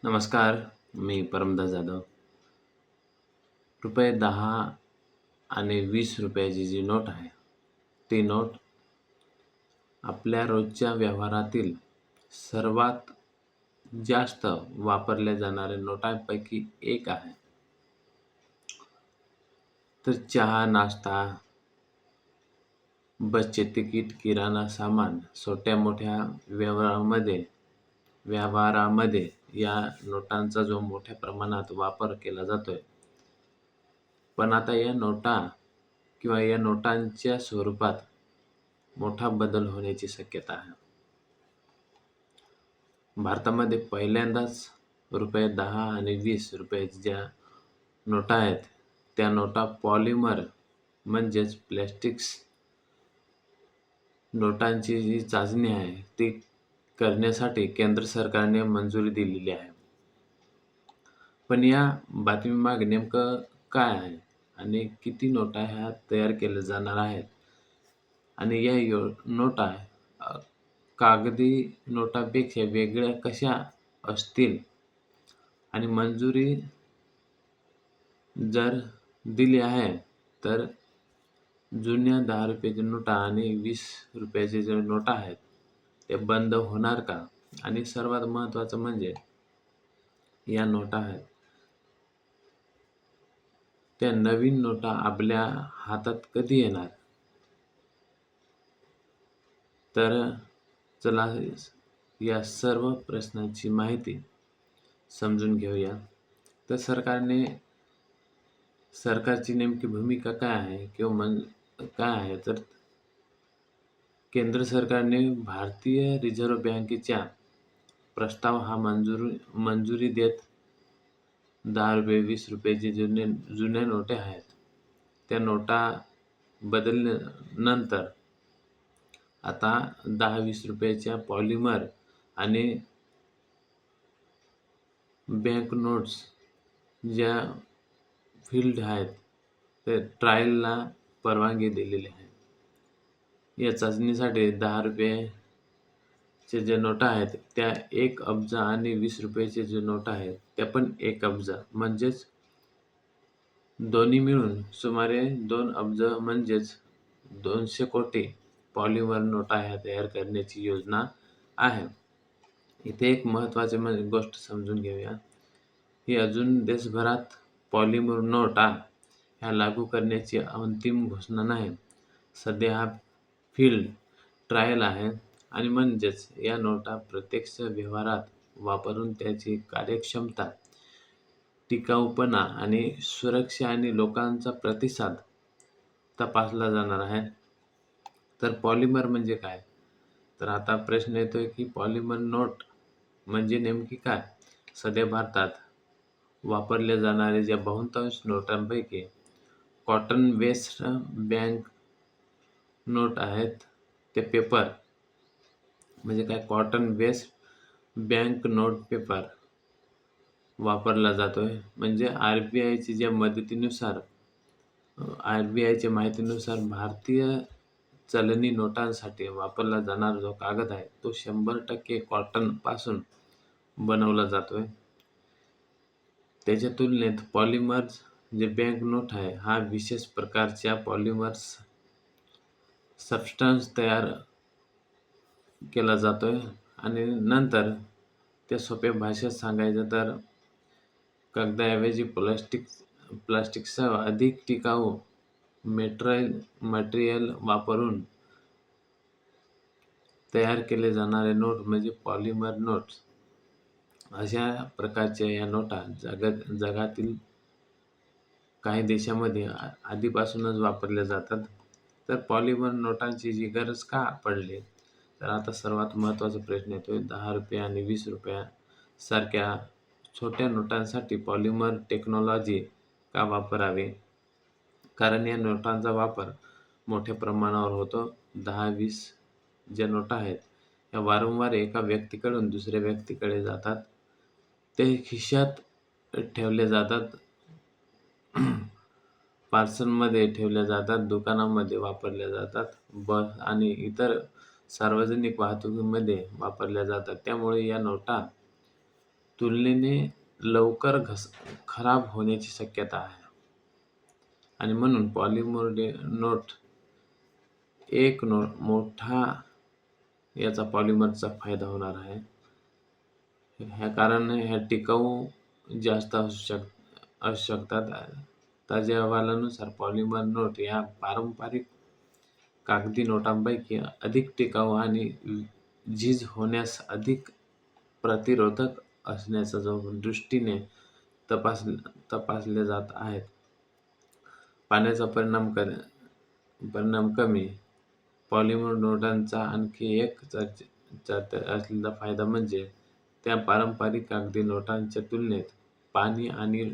नमस्कार, मी परमदास जाधव. रुपये 10 आणि 20 रुपयाची जी नोट आहे, ती नोट आपल्या रोजच्या व्यवहारातील सर्वात जास्त वापरल्या जाणाऱ्या नोटांपैकी एक आहे. तर चहा, नाश्ता, बसचे तिकीट, किराणा सामान, छोट्या-मोठ्या व्यवहारामध्ये या नोटांचा जो मोठ्या प्रमाणात वापर केला जातोय. पण आता या नोटा किंवा या नोटांच्या स्वरूपात मोठा बदल होण्याची शक्यता आहे. भारतामध्ये पहिल्यांदाच रुपये 10 आणि 20 रुपयाच्या ज्या नोटा आहेत, त्या नोटा पॉलिमर म्हणजेच प्लॅस्टिक्स नोटांची जी चाचणी आहे, ती करण्यासाठी केंद्र सरकारने मंजुरी दिलेली आहे. पण या बातमीमागे नेमकं काय आहे आणि किती नोटा ह्या तयार केल्या जाणार आहेत आणि या नोटा अ, कागदी नोटांपेक्षा वेगळ्या कशा असतील आणि मंजुरी जर दिली आहे, तर जुन्या 10 रुपयाच्या नोटा आणि 20 रुपयाच्या ज्या नोटा आहेत, त्या बंद होणार का? आणि सर्वात महत्त्वाचं म्हणजे या नोटा आहेत, त्या नवीन नोटा आपल्या हातात कधी येणार? तर चला या सर्व प्रश्नांची माहिती समजून घेऊया. तर सरकारची नेमकी भूमिका काय आहे किंवा काय आहे? तर केंद्र सरकारने भारतीय रिझर्व्ह बँकेच्या प्रस्ताव हा मंजुरी देत 10 रुपये, 20 रुपयाचे जुन्या नोटा आहेत, त्या नोटा बदलल्यानंतर आता 10-20 रुपयाच्या पॉलिमर आणि बँक नोट्स ज्या फील्ड आहेत, ते ट्रायलला परवानगी दिलेली आहे. या चाचणीसाठी 10 रुपयाच्या ज्या नोटा आहेत, त्या 1 अब्ज आणि 20 रुपयाच्या ज्या नोटा आहेत, त्या पण 1 अब्ज म्हणजेच दोन्ही मिळून सुमारे 2 अब्ज म्हणजेच 200 कोटी पॉलिमर नोटा ह्या तयार करण्याची योजना आहे. इथे एक महत्त्वाची गोष्ट समजून घेऊया. ही अजून देशभरात पॉलिमर नोटा ह्या लागू करण्याची अंतिम घोषणा नाही. सध्या हा फील्ड ट्रायल आहे आणि म्हणजेच या नोटा प्रत्यक्ष व्यवहारात वापरून त्याची कार्यक्षमता, टिकाऊपणा आणि सुरक्षा आणि लोकांचा प्रतिसाद तपासला जाणार आहे. तर पॉलिमर म्हणजे काय? तर आता प्रश्न येतोय की पॉलिमर नोट म्हणजे नेमकी काय? सध्या भारतात वापरल्या जाणाऱ्या ज्या बहुतांश नोटांपैकी कॉटन बेस्ड बँक नोट आहेत, ते पेपर म्हणजे काय? Cotton based bank note paper वापरला जातोय. म्हणजे आर-बी-आयच्या माहितीनुसार भारतीय चलनी नोटांसाठी वापरला जाणारा जो कागद आहे, तो 100% कॉटनपासून बनवला जातोय. त्याच्या तुलनेत पॉलिमर जे बँक नोट आहे, हा विशेष प्रकारच्या पॉलिमर सबस्टन्स तयार केला जातोय आणि नंतर त्या सोप्या भाषेत सांगायचं तर कागदाऐवजी प्लास्टिकसह अधिक टिकाऊ मटेरियल वापरून तयार केले जाणारे नोट म्हणजे पॉलिमर नोट्स. अशा प्रकारच्या या नोटा जगातील काही देशांमध्ये आधीपासूनच वापरल्या जातात. तर पॉलिमर नोटांची जी गरज का पडली? तर आता सर्वात महत्त्वाचा प्रश्न येतोय, 10 रुपये आणि 20 रुपयासारख्या छोट्या नोटांसाठी पॉलिमर टेक्नॉलॉजी का वापरावी? कारण या नोटांचा वापर मोठ्या प्रमाणावर होतो. 10-20 ज्या नोटा आहेत, या वारंवार एका व्यक्तीकडून दुसऱ्या व्यक्तीकडे जातात. ते खिशात ठेवले जातात, पार्सलमध्ये ठेवल्या जातात, दुकानामध्ये वापरल्या जातात, बस आणि इतर सार्वजनिक वाहतुकीमध्ये वापरल्या जातात. त्यामुळे या नोटा तुलनेने लवकर खराब होण्याची शक्यता आहे आणि म्हणून पॉलिमर नोट एक मोठा याचा पॉलिमरचा फायदा होणार आहे. ह्या कारणाने ह्या टिकाऊ जास्त असू शकतात. ताज्या अहवालानुसार पॉलिमर नोट या पारंपरिक कागदी नोटांपैकी अधिक टिकाऊ आणि झीज होण्यास अधिक प्रतिरोधक असण्याच्या दृष्टीने तपासले जात आहेत. पाण्याचा परिणाम कमी. पॉलिमर नोटांचा आणखी एक चर्चेत असलेला फायदा म्हणजे त्या पारंपरिक कागदी नोटांच्या तुलनेत पाणी आणि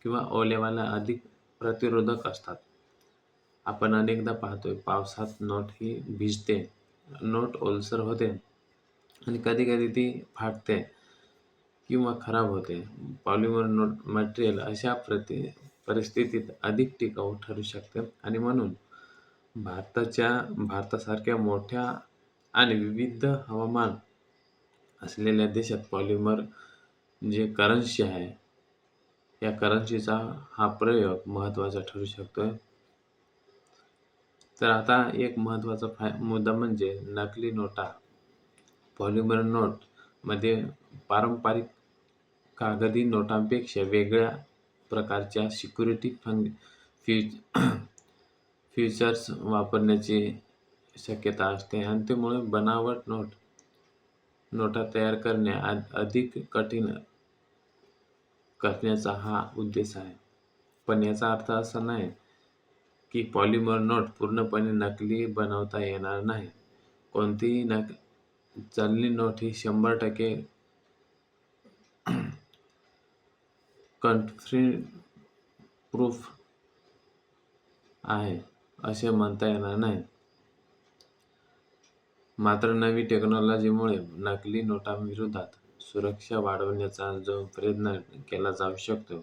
ओलाव्याला अधिक प्रतिरोधक असतात. आपण अनेकदा पाहतोय पावसात नोट ही भिजते, नोट ओलसर होते आणि कधी-कधी ती फाटते किंवा खराब होते. पॉलिमर नोट मटेरियल अशा परिस्थितीत अधिक टिकाऊ ठरू शकते आणि म्हणून भारतासारख्या मोठ्या आणि विविध हवामान असलेल्या देशात पॉलिमर जे करन्सी आहे, या करन्सीचा हा प्रयोग महत्त्वाचा ठरू शकतोय. तर आता एक महत्त्वाचा मुद्दा म्हणजे नकली नोटा. पॉलिमर नोट मध्ये पारंपरिक कागदी नोटांपेक्षा वेगळ्या प्रकारच्या सिक्युरिटी फीचर्स वापरण्याची शक्यता असते आणि त्यामुळे बनावट नोटा तयार करणे अधिक कठीण करण्याचा हा उद्देश आहे. पण याचा अर्थ असा नाही की पॉलिमर नोट पूर्णपणे नकली बनवता येणार नाही. कोणतीही चलनी नोट ही 100% कंट्री प्रूफ आहे असे म्हणता येणार नाही. मात्र नवी टेक्नॉलॉजीमुळे नकली नोटांविरोधात सुरक्षा वाढवण्याचा जो प्रयत्न केला जाऊ शकतो,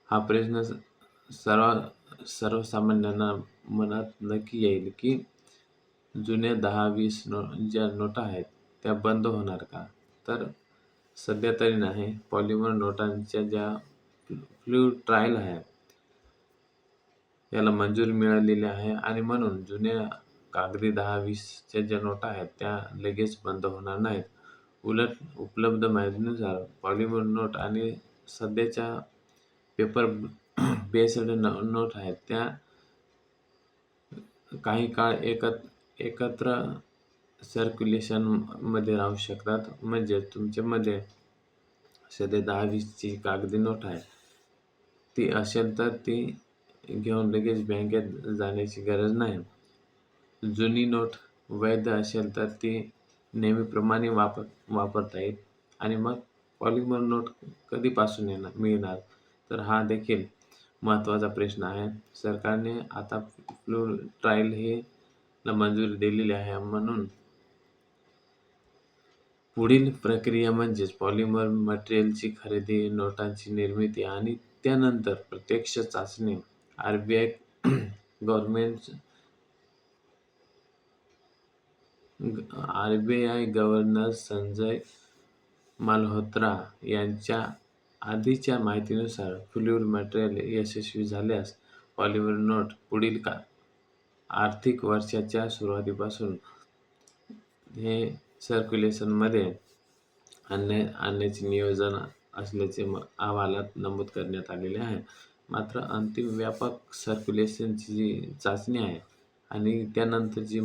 हा प्रयत्न सर्वसामान्यांना मनात नक्की येईल की जुन्या 10-20 ज्या नोटा आहेत त्या बंद होणार का? तर सध्या तरी नाही. पॉलिमर नोटांच्या ज्या फ्लूइड ट्रायल आहे, याला मंजुरी मिळालेली आहे आणि म्हणून जुन्या कागदी 10-20च्या ज्या नोटा आहेत त्या लगेच बंद होणार नाहीत. उलट उपलब्ध माहितीनुसार पॉलिमर नोट आणि सध्याच्या पेपर बेस्ड नोट आहेत त्या काही काळ एकत्र सर्क्युलेशनमध्ये राहू शकतात. म्हणजे तुमच्यामध्ये सध्या 10-20ची कागदी नोट आहे, ती असेल तर ती घेऊन लगेच बँकेत जाण्याची गरज नाही. जुनी नोट वैध असेल तर ती नेहमीप्रमाणे वापरता येईल आणि मग पॉलिमर नोट कधीपासून मिळणार? तर हा देखील महत्त्वाचा प्रश्न आहे. सरकारने आता फ्लूइड ट्रायल ला मंजुरी दिलेली आहे. म्हणून पुढील प्रक्रिया म्हणजेच पॉलिमर मटेरियलची खरेदी, नोटांची निर्मिती आणि त्यानंतर प्रत्यक्ष चाचणी. आरबीआय गव्हर्नर संजय मल्होत्रा यांच्या आधीच्या माहितीनुसार फ्लूइड मटेरियल यशस्वी झाल्यास पॉलिमर नोट पुढील आर्थिक वर्षाच्या सुरुवातीपासून हे सर्क्युलेशनमध्ये आणण्याचे नियोजन असल्याचे अहवालात नमूद करण्यात आलेले आहे. मात्र अंतिम व्यापक सर्क्युलेशनची जी चाचणी आहे आणि त्यानंतरची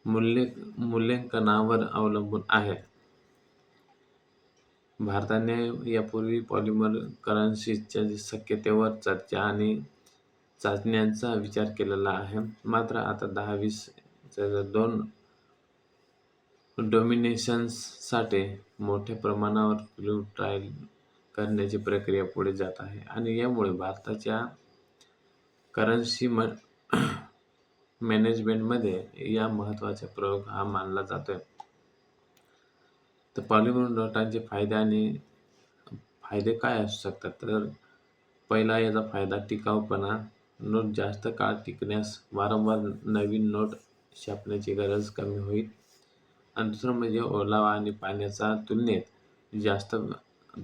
मूल्यांकनावर अवलंबून आहे. भारताने यापूर्वी पॉलिमर करन्सीच्या शक्यतेवर चर्चा आणि चाचण्यांचा विचार केलेला आहे. मात्र आता 10-20 दोन डॉमिनेशन्ससाठी मोठ्या प्रमाणावर फ्लूइड ट्रायल करण्याची प्रक्रिया पुढे जात आहे आणि यामुळे भारताच्या करन्सी मॅनेजमेंटमध्ये या महत्त्वाचा प्रयोग हा मानला जातोय. तर पॉलिमर नोटांचे फायदे काय असू शकतात? तर पहिला याचा फायदा टिकाऊपणा. नोट जास्त काळ टिकण्यास वारंवार नवीन नोट छापण्याची गरज कमी होईल आणि दुसरं म्हणजे ओलावा आणि पाण्याच्या तुलनेत जास्त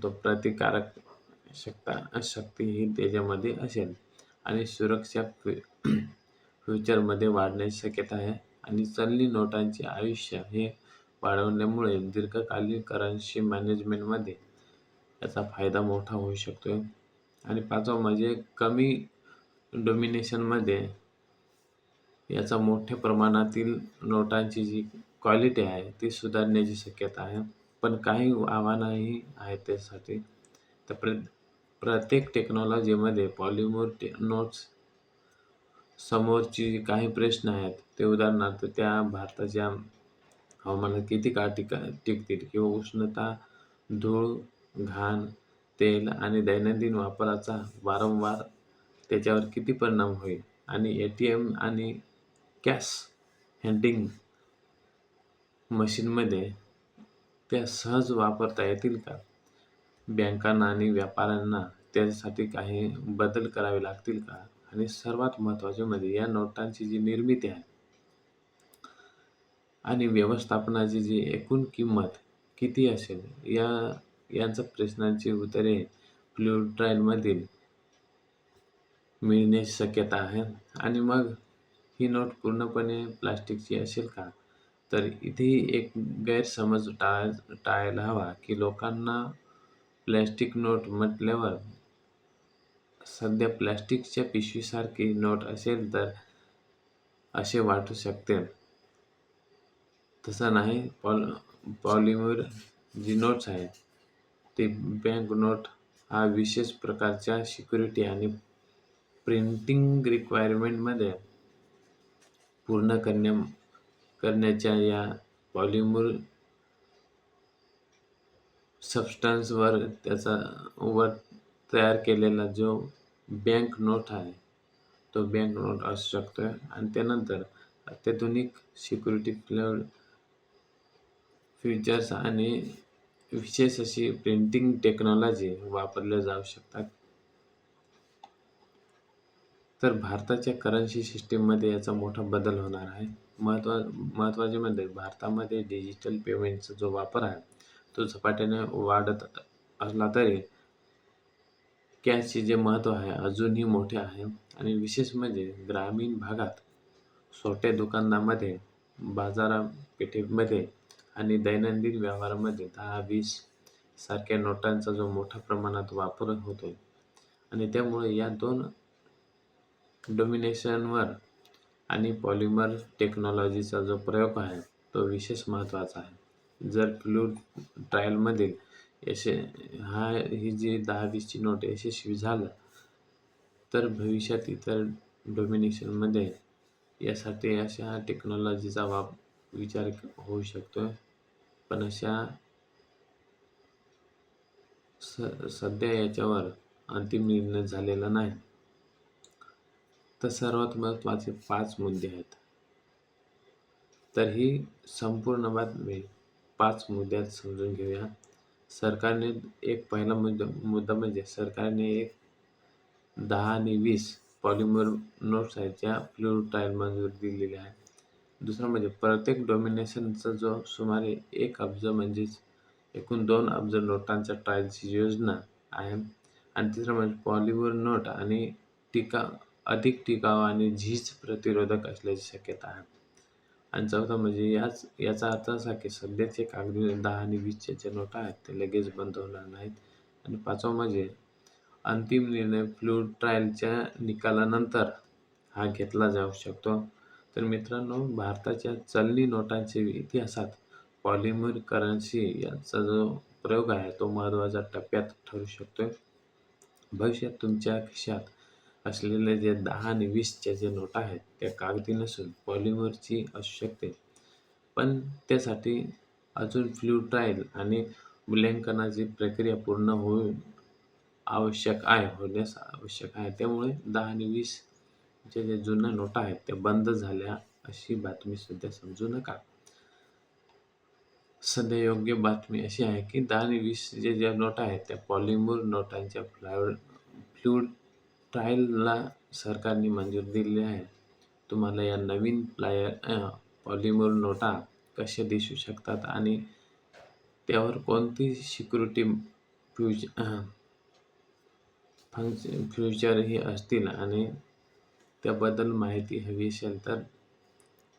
तो प्रतिकारक शक्ती ही त्याच्यामध्ये असेल आणि सुरक्षा फ्युचरमध्ये वाढण्याची शक्यता आहे आणि चलनी नोटांचे आयुष्य हे वाढवण्यामुळे दीर्घकालीन करन्सी मॅनेजमेंटमध्ये याचा फायदा मोठा होऊ शकतो. आणि पाचवा म्हणजे कमी डॉमिनेशनमध्ये याचा मोठ्या प्रमाणातील नोटांची जी क्वालिटी आहे ती सुधारण्याची शक्यता आहे. पण काही आव्हानंही आहेत त्यासाठी. तर प्रत्येक टेक्नॉलॉजीमध्ये पॉलिमर नोट्स समोरची काही प्रश्न आहेत ते उदाहरणार्थ त्या भारताच्या हवामानात किती काळ टिकतील किंवा उष्णता, धूळ, घाण, तेल आणि दैनंदिन वापराचा वारंवार त्याच्यावर किती परिणाम होईल आणि ए-टी-एम आणि कॅश हँडलिंग मशीनमध्ये त्या सहज वापरता येतील का? बँकांना आणि व्यापाऱ्यांना त्यासाठी काही बदल करावे लागतील का? आणि सर्वात महत्त्वाचे म्हणजे या नोटांची जी निर्मिती आहे आणि व्यवस्थापनाची जी एकूण किंमत किती असेल यांच्या प्रश्नांची उत्तरे फ्लुइड ट्रायलमधील मिळण्याची शक्यता आहे. आणि मग ही नोट पूर्णपणे प्लास्टिकची असेल का? तर इथेही एक गैरसमज टाळायला हवा की लोकांना प्लास्टिक नोट म्हटल्यावर सध्या प्लास्टिकच्या पिशवीसारखी नोट असेल तर असे वाटू शकते. तसं नाही. पॉलिमर जी नोट्स आहेत ते बँक नोट हा विशेष प्रकारच्या सिक्युरिटी आणि प्रिंटिंग रिक्वायरमेंटमध्ये पूर्ण करण्याच्या या पॉलिमर सबस्टन्सवर वर तयार केलेला जो बँक नोट आहे तो बँक नोट असू शकतो आणि त्यानंतर अत्याधुनिक सिक्युरिटी फीचर्स आणि विशेष अशी प्रिंटिंग टेक्नॉलॉजी वापरल्या जाऊ शकतात. तर भारताच्या करन्सी सिस्टीममध्ये याचा मोठा बदल होणार आहे. महत्त्वाचे म्हणजे भारतामध्ये डिजिटल पेमेंटचा जो वापर आहे तो झपाट्याने वाढत असला तरी कॅशचे जे महत्त्व आहे अजूनही मोठे आहे आणि विशेष म्हणजे ग्रामीण भागात छोट्या दुकानांमध्ये, बाजारपेठेमध्ये आणि दैनंदिन व्यवहारामध्ये 10-20 सारख्या नोटांचा जो मोठ्या प्रमाणात वापर होतोय आणि त्यामुळे या दोन डॉमिनेशनवर आणि पॉलिमर टेक्नॉलॉजीचा जो प्रयोग आहे तो विशेष महत्त्वाचा आहे. जर फ्लुइड ट्रायलमधील ही जी 10-20ची नोट यशस्वी झालं तर भविष्यात इतर डॉमिनेशनमध्ये यासाठी अशा टेक्नॉलॉजीचा विचार होऊ शकतो. पण सध्या याच्यावर अंतिम निर्णय झालेला नाही. तर सर्वात महत्त्वाचे 5 मुद्दे आहेत. तर ही संपूर्ण बातमी 5 मुद्द्यात समजून घेऊया. सरकारने एक पहिला मुद्दा म्हणजे सरकारने एक 10 आणि 20 पॉलिमर नोट्स आहेत ज्या फ्लुइड ट्रायल मंजुरी दिलेली आहे. दुसरं म्हणजे प्रत्येक डॉमिनेशनचा जो सुमारे 1 अब्ज म्हणजेच एकूण 2 अब्ज नोटांच्या ट्रायलची योजना आहे. आणि तिसरं म्हणजे पॉलिमर नोट आणि अधिक टिकाऊ आणि झीज प्रतिरोधक असल्याची शक्यता आहे. आणि चौथा म्हणजे याचा अर्थ असा की सध्याचे कागदी 10 आणि 20च्या ज्या नोटा आहेत ते लगेच बंद होणार नाहीत. आणि पाचवा म्हणजे अंतिम निर्णय फ्लुइड ट्रायलच्या निकालानंतर हा घेतला जाऊ शकतो. तर मित्रांनो, भारताच्या चलनी नोटांच्या इतिहासात पॉलिमर करन्सी याचा जो प्रयोग आहे तो महत्त्वाच्या टप्प्यात ठरू शकतो. भविष्यात तुमच्या खिशात असलेले जे 10 आणि 20च्या जे नोटा आहेत त्या कागदी नसून पॉलिमरची असू शकते. पण त्यासाठी अजून फ्लुइड ट्रायल आणि मूल्यांकनाची प्रक्रिया पूर्ण होण्यास आवश्यक आहे. त्यामुळे 10 आणि 20च्या ज्या जुन्या नोटा आहेत त्या बंद झाल्या अशी बातमी सध्या समजू नका. सध्या योग्य बातमी अशी आहे की 10 आणि 20 ज्या नोटा आहेत त्या पॉलिमर नोटांच्या फ्लुइड ट्रायलला सरकारने मंजुरी दिलेली आहे. तुम्हाला या नवीन पॉलिमर नोटा कशा दिसू शकतात आणि त्यावर कोणती सिक्युरिटी फ्युचरही असतील आणि त्याबद्दल माहिती हवी असेल तर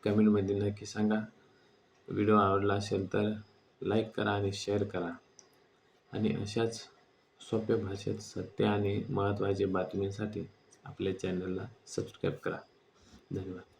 कमेंटमध्ये नक्की सांगा. व्हिडिओ आवडला असेल तर लाईक करा आणि शेअर करा आणि अशाच सोप्या भाषेत सत्य आणि महत्त्वाच्या बातमीसाठी आपल्या चॅनलला सबस्क्राईब करा. धन्यवाद.